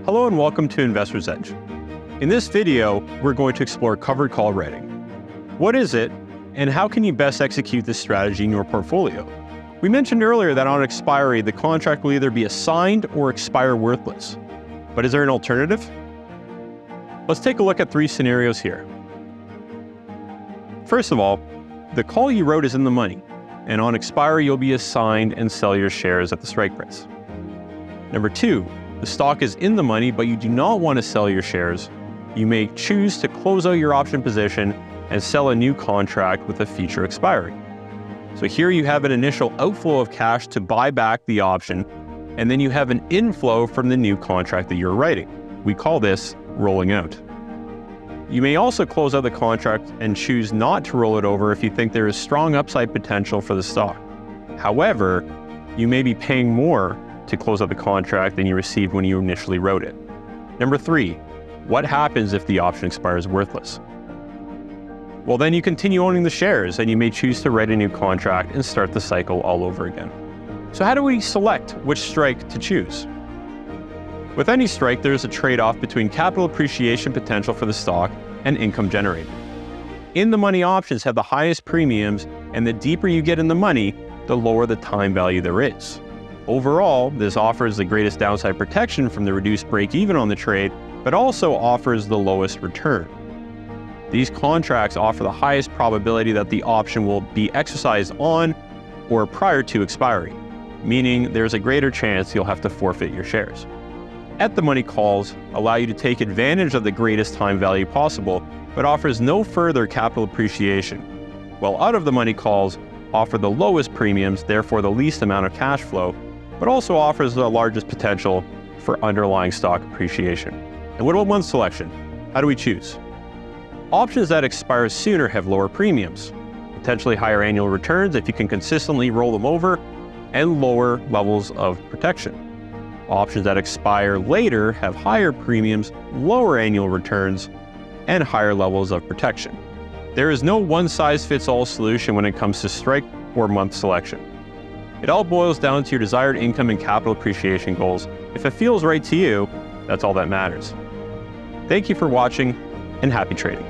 Hello and welcome to Investor's Edge. In this video, we're going to explore covered call writing. What is it, and how can you best execute this strategy in your portfolio? We mentioned earlier that on expiry, the contract will either be assigned or expire worthless. But is there an alternative? Let's take a look at 3 scenarios here. First of all, the call you wrote is in the money, and on expiry, you'll be assigned and sell your shares at the strike price. Number 2, the stock is in the money, but you do not want to sell your shares. You may choose to close out your option position and sell a new contract with a future expiry. So here you have an initial outflow of cash to buy back the option, and then you have an inflow from the new contract that you're writing. We call this rolling out. You may also close out the contract and choose not to roll it over if you think there is strong upside potential for the stock. However, you may be paying more to close out the contract than you received when you initially wrote it. Number 3, what happens if the option expires worthless? Well, then you continue owning the shares and you may choose to write a new contract and start the cycle all over again. So how do we select which strike to choose? With any strike, there's a trade-off between capital appreciation potential for the stock and income generated. In-the-money options have the highest premiums, and the deeper you get in the money, the lower the time value there is. Overall, this offers the greatest downside protection from the reduced break-even on the trade, but also offers the lowest return. These contracts offer the highest probability that the option will be exercised on or prior to expiry, meaning there's a greater chance you'll have to forfeit your shares. At-the-money calls allow you to take advantage of the greatest time value possible, but offers no further capital appreciation, while out-of-the-money calls offer the lowest premiums, therefore the least amount of cash flow, but also offers the largest potential for underlying stock appreciation. And what about month selection? How do we choose? Options that expire sooner have lower premiums, potentially higher annual returns if you can consistently roll them over, and lower levels of protection. Options that expire later have higher premiums, lower annual returns, and higher levels of protection. There is no one-size-fits-all solution when it comes to strike or month selection. It all boils down to your desired income and capital appreciation goals. If it feels right to you, that's all that matters. Thank you for watching, and happy trading.